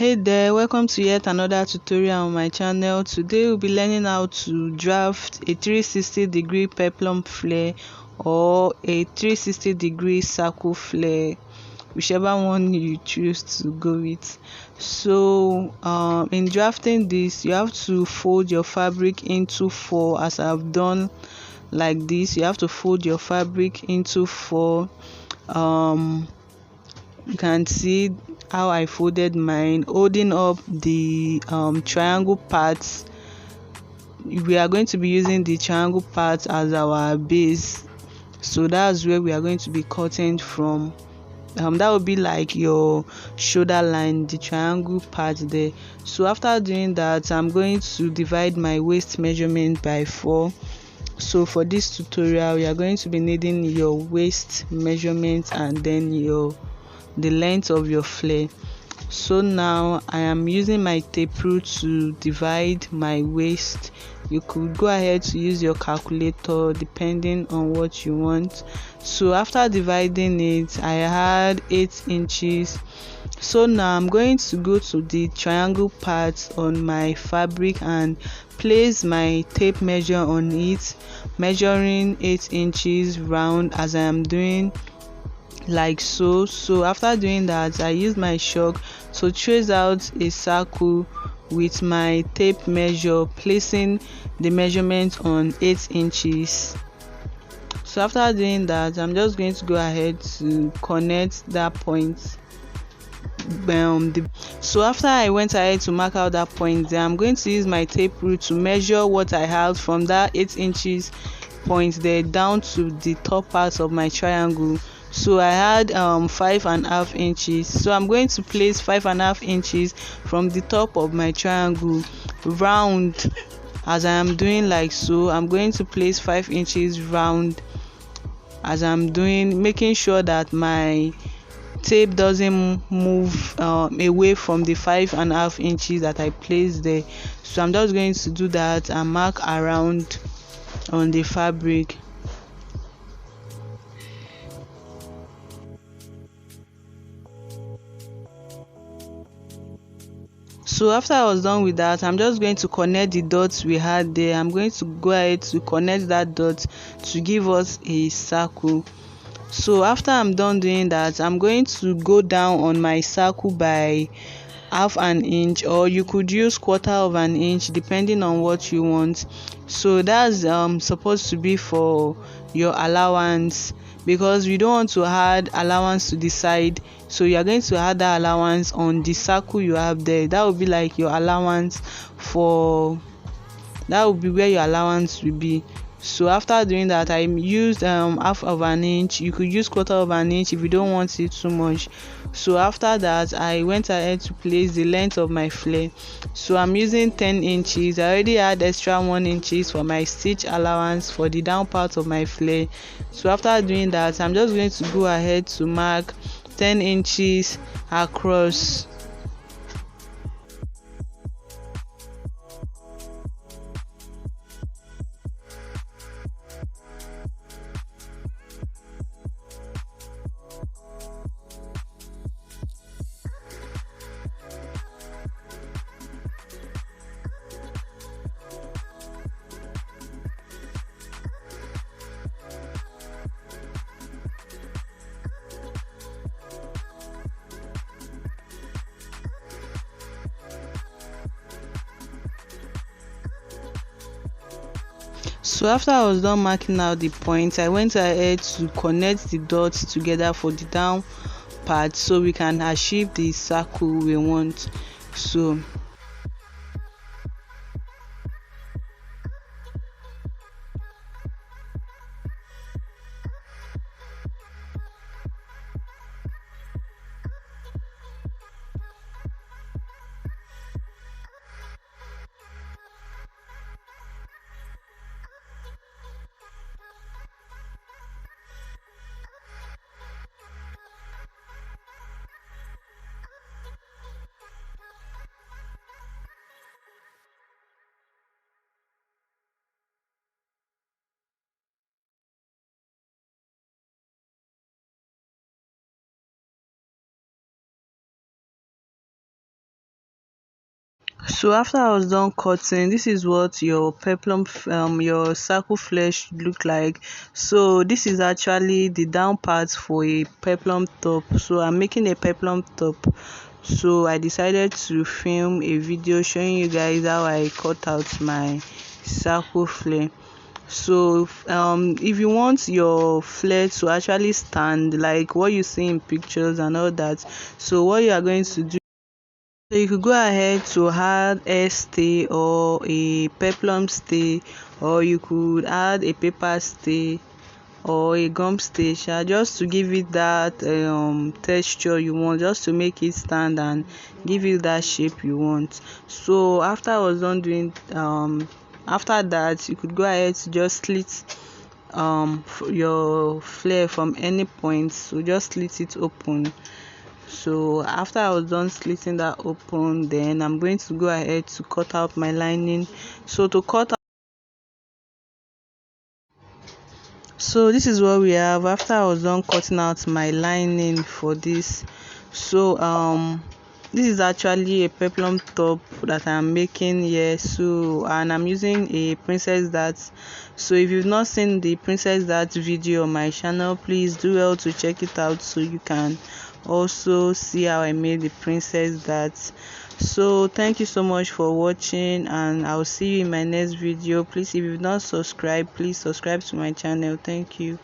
Hey there, welcome to yet another tutorial on my channel. Today we'll be learning how to draft a 360 degree peplum flare or a 360 degree circle flare, whichever one you choose to go with. So in drafting this, you have to fold your fabric into four, as I've done like this. You have to fold your fabric into four. You can see how I folded mine, holding up the triangle parts. We are going to be using the triangle parts as our base, so that's where we are going to be cutting from. That will be like your shoulder line, the triangle part there. So after doing that, I'm going to divide my waist measurement by 4. So for this tutorial, we are going to be needing your waist measurement and then the length of your flare. So now I am using my tape rule to divide my waist. You could go ahead to use your calculator depending on what you want. So after dividing it, I had 8 inches. So now I'm going to go to the triangle part on my fabric and place my tape measure on it, measuring 8 inches round as I am doing like so. So after doing that, I use my chalk to trace out a circle with my tape measure, placing the measurement on 8 inches. So after doing that, I'm just going to go ahead to connect that point. So after I went ahead to mark out that point there, I'm going to use my tape rule to measure what I had from that 8 inches point there down to the top part of my triangle. So I had 5.5 inches. So I'm going to place 5.5 inches from the top of my triangle round, as I am doing like so. I'm going to place 5 inches round as I'm doing, making sure that my tape doesn't move away from the 5.5 inches that I placed there. So I'm just going to do that and mark around on the fabric. So after I was done with that, I'm just going to connect the dots we had there. I'm going to go ahead to connect that dot to give us a circle. So after I'm done doing that, I'm going to go down on my circle by 1/2 inch, or you could use 1/4 inch depending on what you want. So that's supposed to be for your allowance, because we don't want to add allowance to the side. So you are going to add that allowance on the circle you have there. That will be like your allowance for, that will be where your allowance will be. So after doing that, I used 1/2 inch. You could use 1/4 inch if you don't want it too much. So after that, I went ahead to place the length of my flare. So I'm using 10 inches. I already had extra 1 inches for my stitch allowance for the down part of my flare. So after doing that, I'm just going to go ahead to mark 10 inches across. So after I was done marking out the points, I went ahead to connect the dots together for the down part so we can achieve the circle we want. So So after I was done cutting, this is what your peplum your circle flesh look like. So this is actually the down part for a peplum top. So I'm making a peplum top, so I decided to film a video showing you guys how I cut out my circle flare. So if you want your flare to actually stand like what you see in pictures and all that, so what you are going to do, so you could go ahead to add a stay or a peplum stay, or you could add a paper stay or a gum stay, just to give it that texture you want, just to make it stand and give you that shape you want. So after I was done doing after that, you could go ahead to just slit your flare from any point. So just slit it open. So after I was done slitting that open, then I'm going to go ahead to cut out my lining. So to cut out, so this is what we have after I was done cutting out my lining for this. So this is actually a peplum top that I'm making here. So, and I'm using a princess dart. So if you've not seen the princess dart video on my channel, please do well to check it out so you can also see how I made the princess dart. So thank you so much for watching, and I'll see you in my next video. Please, if you've not subscribed, please subscribe to my channel. Thank you.